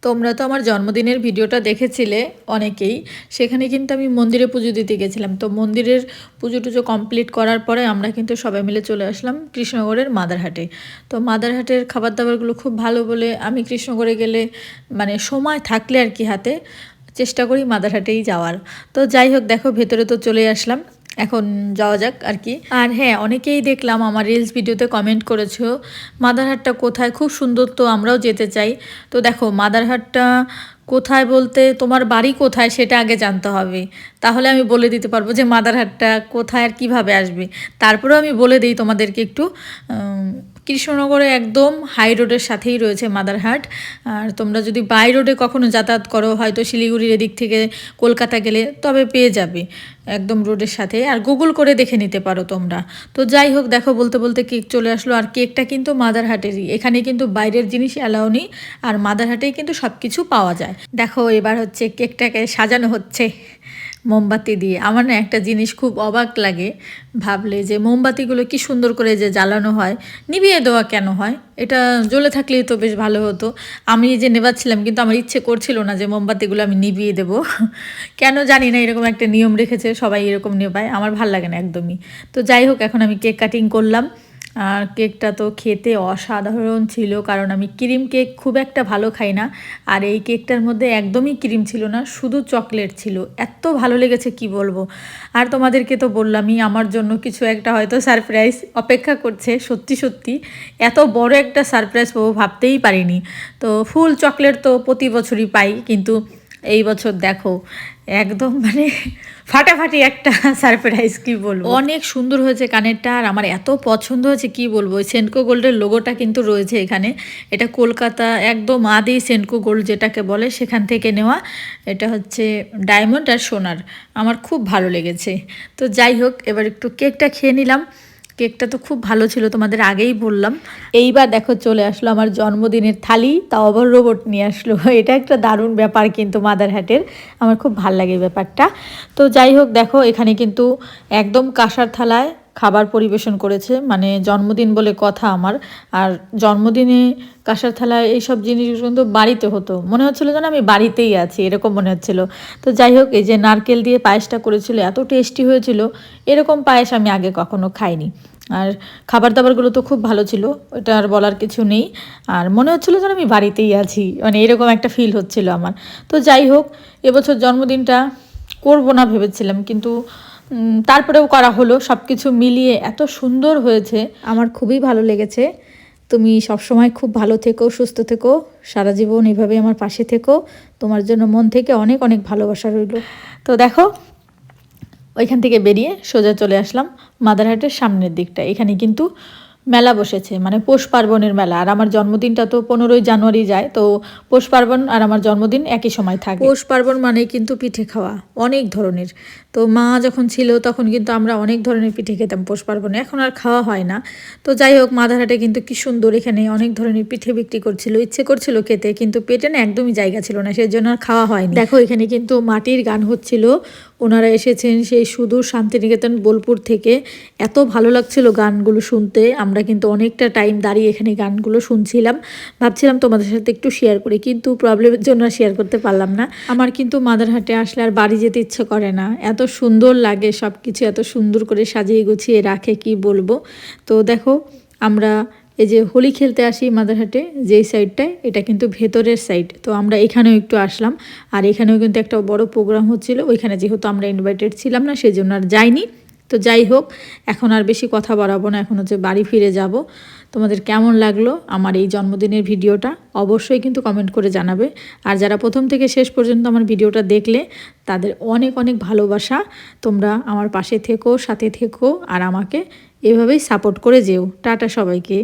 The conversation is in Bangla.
তোমরা তো আমার জন্মদিনের ভিডিওটা দেখেছিলে অনেকেই। সেখানে কিন্তু আমি মন্দিরে পুজো দিতে গেছিলাম। তো মন্দিরের পুজো টুজো কমপ্লিট করার পরে আমরা কিন্তু সবাই মিলে চলে আসলাম কৃষ্ণগড়ের মাদারহাটে। তো মাদারহাটের খাবার দাবারগুলো খুব ভালো বলে আমি কৃষ্ণগড়ে গেলে মানে সময় থাকলে আর কি হাতে চেষ্টা করি মাদারহাটেই যাওয়ার। তো যাই হোক, দেখো ভেতরে তো চলে আসলাম, এখন যাওয়া যাক আর কি। আর হ্যাঁ, অনেকেই দেখলাম আমার রিলস ভিডিওতে কমেন্ট করেছো মাদারহাটটা কোথায়, খুব সুন্দর, তো আমরাও যেতে চাই। তো দেখো মাদারহাটটা কোথায় বলতে তোমার বাড়ি কোথায় সেটা আগে জানতে হবে, তাহলে আমি বলে দিতে পারবো যে মাদারহাটটা কোথায় আর কীভাবে আসবে। তারপরেও আমি বলে দিই তোমাদেরকে একটু, কৃষ্ণনগরে একদম হাই রোডের সাথেই রয়েছে মাদারহাট। আর তোমরা যদি বাই রোডে কখনো যাতায়াত করো, হয়তো শিলিগুড়ির এদিক থেকে কলকাতা গেলে, তবে পেয়ে যাবে একদম রোডের সাথে। আর গুগল করে দেখে নিতে পারো তোমরা। তো যাই হোক, দেখো বলতে বলতে কেক চলে আসলো। আর কেকটা কিন্তু মাদারহাটেরই, এখানে কিন্তু বাইরের জিনিস অ্যালাউ নেই। আর মাদারহাটেই কিন্তু সব কিছু পাওয়া যায়। দেখো এবার হচ্ছে কেকটাকে সাজানো হচ্ছে মোমবাতি দিয়ে। আমার না একটা জিনিস খুব অবাক লাগে ভাবলে, যে মোমবাতিগুলো কি সুন্দর করে যে জ্বালানো হয়, নিভিয়ে দেওয়া কেন হয়? এটা জ্বলে থাকলেই তো বেশ ভালো হতো। আমি যে নেবাচ্ছিলাম, কিন্তু আমার ইচ্ছে করছিল না যে মোমবাতিগুলো আমি নিভিয়ে দেবো। কেন জানি না, এরকম একটা নিয়ম রেখেছে, সবাই এরকম নেবায়, আমার ভাল লাগে না একদমই। তো যাই হোক, এখন আমি কেক কাটিং করলাম। আর কেকটা তো খেতে অসাধারণ ছিল, কারণ আমি ক্রিম কেক খুব একটা ভালো খাই না। আর এই কেকটার মধ্যে একদমই ক্রিম ছিল না, শুধু চকলেট ছিল। এত ভালো লেগেছে কি বলবো। আর তোমাদেরকে তো বললামই আমার জন্য কিছু একটা হয়তো সারপ্রাইজ অপেক্ষা করছে। সত্যি সত্যি এত বড় একটা সারপ্রাইজ পাবো ভাবতেই পারিনি। তো ফুল চকলেট তো প্রতি বছরই পাই, কিন্তু এই বছর দেখো একদম মানে ফাটাফাটি একটা সারপ্রাইজ, কি বলবো। অনেক সুন্দর হয়েছে কানেরটা, আর আমার এত পছন্দ হয়েছে কি বলবো। ওই সেন্টকো গোল্ডের লোগোটা কিন্তু রয়েছে এখানে। এটা কলকাতা একদম আদি সেন্টকো গোল্ড যেটাকে বলে, সেখান থেকে নেওয়া। এটা হচ্ছে ডায়মন্ড আর সোনার। আমার খুব ভালো লেগেছে। তো যাই হোক, এবার একটু কেকটা খেয়ে নিলাম। কেকটা তো খুব ভালো ছিল, তোমাদের আগেই বললাম। এইবার দেখো চলে আসলো আমার জন্মদিনের থালি, তাও আবার রোবট নিয়ে আসলো। এটা একটা দারুণ ব্যাপার কিন্তু মাদারহাটের, আমার খুব ভাল লাগে ব্যাপারটা। তো যাই হোক, দেখো এখানে কিন্তু একদম কাঁসার থালায় খাবার পরিবেশন করেছে, মানে জন্মদিন বলে কথা আমার। আর জন্মদিনে কাঁসার থালায় এইসব জিনিস কিন্তু বাড়িতে হতো, মনে হচ্ছিলো যেন আমি বাড়িতেই আছি, এরকম মনে হচ্ছিলো। তো যাই হোক, এই যে নারকেল দিয়ে পায়েসটা করেছিল, এত টেস্টি হয়েছিল। এরকম পায়েস আমি আগে কখনো খাইনি। আর খাবার দাবারগুলো তো খুব ভালো ছিল, ওটা আর বলার কিছু নেই। আর মনে হচ্ছিলো যেন আমি বাড়িতেই আছি, মানে এরকম একটা ফিল হচ্ছিল আমার। তো যাই হোক, এবছর জন্মদিনটা করব না ভেবেছিলাম, কিন্তু তারপরেও করা হলো। সব কিছু মিলিয়ে এত সুন্দর হয়েছে, আমার খুবই ভালো লেগেছে। তুমি সবসময় খুব ভালো থেকো, সুস্থ থেকো, সারা জীবন এভাবে আমার পাশে থেকো। তোমার জন্য মন থেকে অনেক অনেক ভালোবাসা রইল। তো দেখো, ওইখান থেকে বেরিয়ে সোজা চলে আসলাম মাদারহাটের সামনের দিকটা। এখানে কিন্তু মেলা বসেছে, মানে পৌষ পার্বণের মেলা। আর আমার জন্মদিনটা তো 15ই জানুয়ারি যায়, তো পৌষ পার্বণ আর আমার জন্মদিন একই সময় থাকে। পৌষ পার্বণ মানে কিন্তু পিঠে খাওয়া অনেক ধরনের। তো মা যখন ছিল তখন কিন্তু আমরা অনেক ধরনের পিঠে খেতাম পৌষ পার্বণে, এখন আর খাওয়া হয় না। তো যাই হোক, মাদারহাটে কিন্তু কি সুন্দর, এখানে অনেক ধরনের পিঠে বিক্রি করছিল, ইচ্ছে করছিল খেতে, কিন্তু পেটে না একদমই জায়গা ছিল না, সেই জন্য আর খাওয়া হয়নি। দেখো এখানে কিন্তু মাটির গান হচ্ছিল, ওনারা এসেছেন সেই সুদূর শান্তিনিকেতন বোলপুর থেকে। এত ভালো লাগছিল গানগুলো শুনতে, আমরা কিন্তু অনেকটা টাইম দাঁড়িয়ে এখানে গানগুলো শুনছিলাম। ভাবছিলাম তোমাদের সাথে একটু শেয়ার করি, কিন্তু প্রবলেমের জন্য শেয়ার করতে পারলাম না। আমার কিন্তু মাদারহাটে আসলে আর বাড়ি যেতে ইচ্ছে করে না, এত সুন্দর লাগে, সব কিছু এত সুন্দর করে সাজিয়ে গুছিয়ে রাখে, কি বলবো। তো দেখো, আমরা এই যে হোলি খেলতে আসি মাদারহাটে যেই সাইডটায়, এটা কিন্তু ভেতরের সাইড। তো আমরা এখানেও একটু আসলাম, আর এখানেও কিন্তু একটা বড় প্রোগ্রাম হচ্ছিল, ওইখানে যেহেতু আমরা ইনভাইটেড ছিলাম না, সেই জন্য আর যাইনি। তো যাই হোক, এখন আর বেশি কথা বাড়াবো না, এখন হচ্ছে বাড়ি ফিরে যাব। তোমাদের কেমন লাগলো আমার এই জন্মদিনের ভিডিওটা অবশ্যই কিন্তু কমেন্ট করে জানাবে। আর যারা প্রথম থেকে শেষ পর্যন্ত আমার ভিডিওটা দেখলে, তাদের অনেক অনেক ভালোবাসা। তোমরা আমার পাশে থেকো, সাথে থেকো, আর আমাকে এভাবেই সাপোর্ট করে যেও। টাটা সবাইকে।